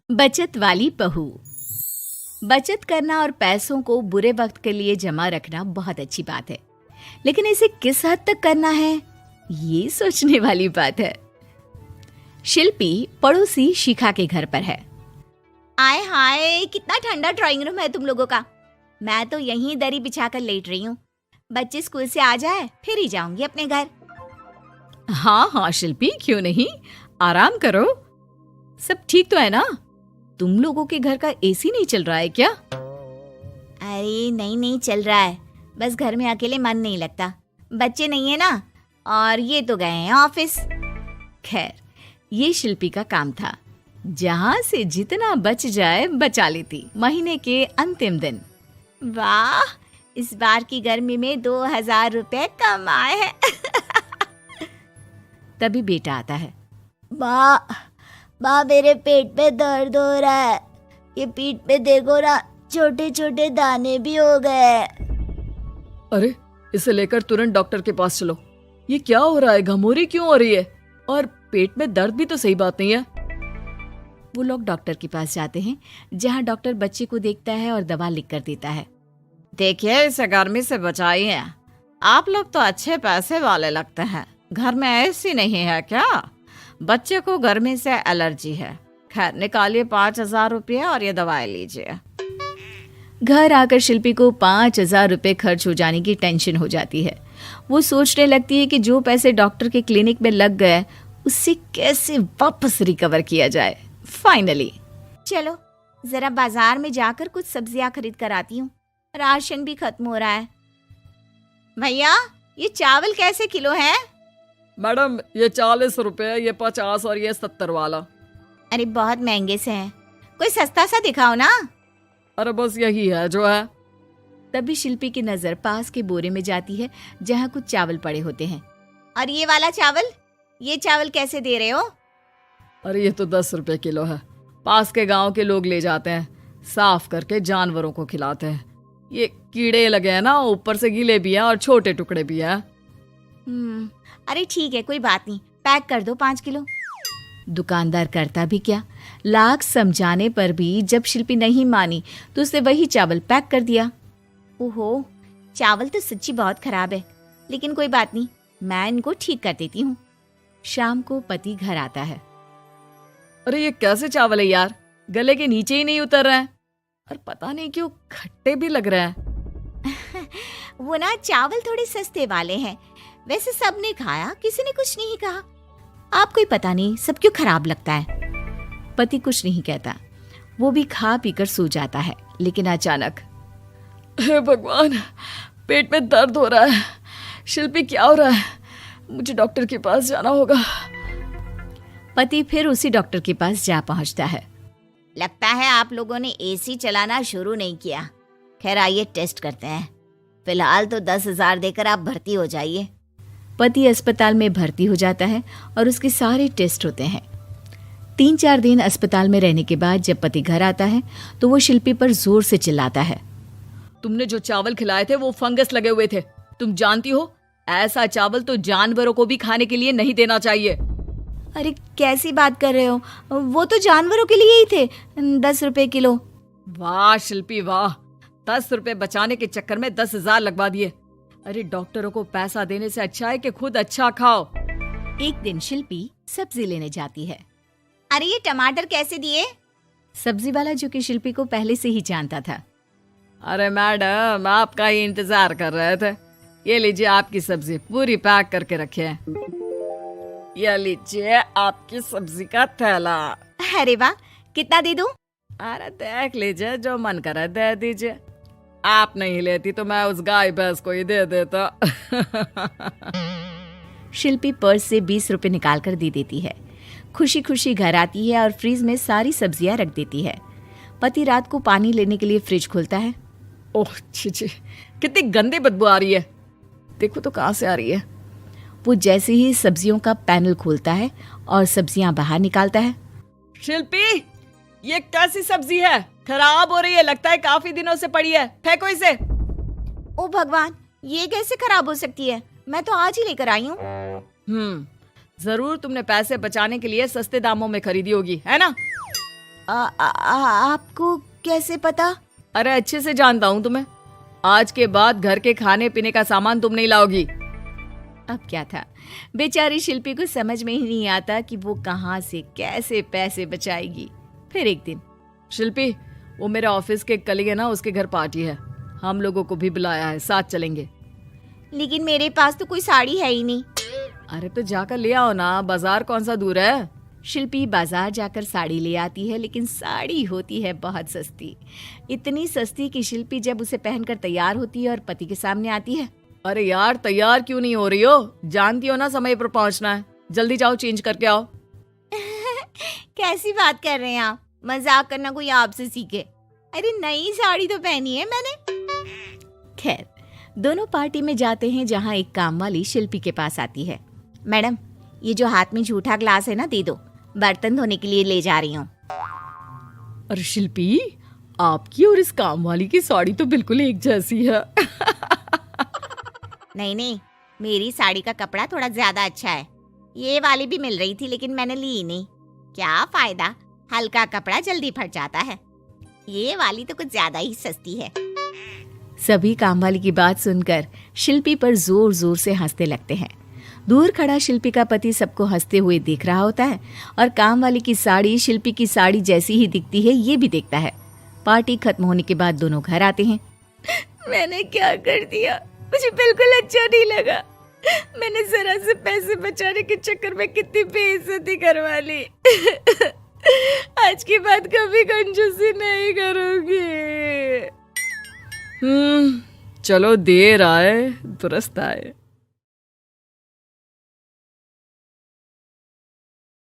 बचत वाली बहू। बचत करना और पैसों को बुरे वक्त के लिए जमा रखना बहुत अच्छी बात है, लेकिन इसे किस हद तक करना है ये सोचने वाली बात है। शिल्पी पड़ोसी शिखा के घर पर है। आय हाय, कितना ठंडा ड्राइंग रूम है तुम लोगों का। मैं तो यहीं दरी बिछाकर लेट रही हूँ। बच्चे स्कूल से आ जाए फिर ही जाऊंगी अपने घर। हाँ हाँ शिल्पी, क्यों नहीं, आराम करो। सब ठीक तो है ना? तुम लोगों के घर का एसी नहीं चल रहा है क्या? अरे नहीं चल रहा है, बस घर में अकेले मन नहीं लगता। बच्चे नहीं है ना, और ये तो गए हैं ऑफिस। खैर, ये शिल्पी का काम था, जहां से जितना बच जाए बचा लेती महीने के अंतिम दिन। वाह, इस बार की गर्मी में 2000 रुपए कम आए हैं। तभी बेटा आता है। माँ मेरे पेट में दर्द हो रहा है, ये पीठ पे देखो ना, छोटे छोटे दाने भी हो गए। अरे, इसे लेकर तुरंत डॉक्टर के पास चलो। ये क्या हो रहा है? घमोरी क्यों हो रही है? और पेट में दर्द भी तो सही बात नहीं है। वो लोग डॉक्टर के पास जाते हैं, जहाँ डॉक्टर बच्चे को देखता है और दवा लिख कर देता है। देखिए, इसे गर्मी से बचाइए। आप लोग तो अच्छे पैसे वाले लगते हैं, घर में ऐसी नहीं है क्या? बच्चे को गर्मी से एलर्जी है। खैर, निकालिए 5000 रुपये और ये दवाई लीजिए। घर आकर शिल्पी को 5000 रुपये खर्च हो जाने की टेंशन हो जाती है। वो सोचने लगती है कि जो पैसे डॉक्टर के क्लिनिक में लग गए उससे कैसे वापस रिकवर किया जाए। फाइनली चलो जरा बाजार में जाकर कुछ सब्जियां खरीद कर आती हूँ, राशन भी खत्म हो रहा है। भैया, ये चावल कैसे किलो है? मैडम, ये 40 रुपए, ये 50 और ये 70 वाला। अरे बहुत महंगे से हैं, कोई सस्ता सा दिखाओ ना। अरे बस यही है जो है। तभी शिल्पी की नजर पास के बोरे में जाती है, जहाँ कुछ चावल पड़े होते हैं। और ये वाला चावल, ये चावल कैसे दे रहे हो? अरे ये तो 10 रुपए किलो है, पास के गांव के लोग ले जाते हैं, साफ करके जानवरों को खिलाते हैं। ये कीड़े लगे हैं ना, ऊपर से गीले भी हैं और छोटे टुकड़े भी हैं। अरे ठीक है, कोई बात नहीं, पैक कर दो 5 किलो। दुकानदार करता भी क्या, लाख समझाने पर भी जब शिल्पी नहीं मानी तो उसने वही चावल पैक कर दिया। ओहो, चावल तो सच्ची बहुत खराब है, लेकिन कोई बात नहीं, मैं इनको ठीक कर देती हूँ। शाम को पति घर आता है। अरे ये कैसे चावल है यार, गले के नीचे ही नहीं उतर रहा है, और पता नहीं क्यों खट्टे भी लग रहा है। वो ना चावल थोड़े सस्ते वाले हैं, वैसे सबने खाया, किसी ने कुछ नहीं कहा। आपको ही पता नहीं सब क्यों खराब लगता है। पति कुछ नहीं कहता, वो भी खा पीकर सो जाता है। लेकिन अचानक, हे भगवान, पेट में दर्द हो रहा है। शिल्पी, क्या हो रहा है? मुझे डॉक्टर के पास जाना होगा। पति फिर उसी डॉक्टर के पास जा पहुंचता है। लगता है आप लोगों ने एसी चलाना शुरू नहीं किया। खैर, आइए टेस्ट करते हैं। फिलहाल तो 10,000 देकर आप भर्ती हो जाइए। पति अस्पताल में भर्ती हो जाता है और उसके सारे टेस्ट होते हैं। 3-4 दिन अस्पताल में रहने के बाद जब पति घर आता है तो वो शिल्पी पर जोर से चिल्लाता है। तुमने जो चावल खिलाए थे वो फंगस लगे हुए थे। तुम जानती हो, ऐसा चावल तो जानवरों को भी खाने के लिए नहीं देना चाहिए। अरे कैसी बात कर रहे हो, वो तो जानवरों के लिए ही थे, 10 रुपए किलो। वाह शिल्पी वाह, 10 रुपए बचाने के चक्कर में 10,000 लगवा दिए। अरे डॉक्टरों को पैसा देने से अच्छा है कि खुद अच्छा खाओ। एक दिन शिल्पी सब्जी लेने जाती है। अरे ये टमाटर कैसे दिए? सब्जी वाला, जो कि शिल्पी को पहले से ही जानता था। अरे मैडम, आपका ही इंतजार कर रहे थे। ये लीजिए आपकी सब्जी, पूरी पैक करके रखे है। ये लीजिए आपकी सब्जी का थैला। अरे वाह, कितना दे दूं? अरे देख लीजिए, जो मन करे दे दीजिए। आप नहीं लेती तो मैं उस गाय भैंस को ही दे देता। शिल्पी पर्स से 20 रुपए निकाल कर दे देती है। खुशी खुशी घर आती है और फ्रिज में सारी सब्जियां रख देती है। पति रात को पानी लेने के लिए फ्रिज खोलता है। ओह छी, कितनी गंदी बदबू आ रही है। देखो तो कहाँ से आ रही है। वो जैसे ही सब्जियों का पैनल खोलता है और सब्जियां बाहर निकालता है। शिल्पी, ये कैसी सब्जी है? खराब हो रही है, लगता है काफी दिनों से पड़ी है। फेंको इसे। ओ भगवान, ये कैसे खराब हो सकती है? मैं तो आज ही लेकर आई हूँ। जरूर तुमने पैसे बचाने के लिए सस्ते दामों में खरीदी होगी, है ना? आपको कैसे पता? अरे अच्छे से जानता हूँ तुम्हें। आज के बाद घर के खाने पीने का सामान तुम नहीं लाओगी। अब क्या था, बेचारी शिल्पी को समझ में ही नहीं आता कि वो कहाँ से कैसे पैसे बचाएगी। फिर एक दिन, शिल्पी, वो मेरे ऑफिस के कलीग है ना, उसके घर पार्टी है, हम लोगों को भी बुलाया है, साथ चलेंगे। लेकिन मेरे पास तो कोई साड़ी है ही नहीं। अरे तो जाकर ले आओ ना, बाजार कौन सा दूर है। शिल्पी बाजार जाकर साड़ी ले आती है, लेकिन साड़ी होती है बहुत सस्ती। इतनी सस्ती कि शिल्पी जब उसे पहनकर तैयार होती है और पति के सामने आती है। अरे यार, तैयार क्यों नहीं हो रही हो? जानती हो ना समय पर पहुंचना है। जल्दी जाओ, चेंज करके आओ। कैसी बात कर रहे हैं आप? मजाक करना कोई आपसे सीखे। अरे नई साड़ी तो पहनी है मैंने। खैर, दोनों पार्टी में जाते हैं, जहाँ एक काम वाली शिल्पी के पास आती है। मैडम, ये जो हाथ में झूठा ग्लास है ना, दे दो, बर्तन धोने के लिए ले जा रही हूँ। अरे शिल्पी, आपकी और इस काम वाली की साड़ी तो बिल्कुल एक जैसी है। नहीं, मेरी साड़ी का कपड़ा थोड़ा ज्यादा अच्छा है। ये वाली भी मिल रही थी, लेकिन मैंने ली ही नहीं। क्या फायदा, हल्का कपड़ा जल्दी फट जाता है। ये वाली तो कुछ ज्यादा ही सस्ती है। सभी कामवाली की बात सुनकर शिल्पी पर जोर जोर से हंसने लगते हैं। दूर खड़ा शिल्पी का पति सबको हंसते हुए देख रहा होता है और कामवाली की साड़ी शिल्पी की साड़ी जैसी ही दिखती है, ये भी देखता है। पार्टी खत्म होने के बाद दोनों घर आते हैं। मैंने क्या कर दिया, मुझे बिल्कुल अच्छा नहीं लगा। मैंने जरा से पैसे बचाने के चक्कर में कितनी बेइज्जती करवा ली। आज के बाद कभी कंजूसी नहीं करूंगी। चलो, देर आए दुरुस्त आए।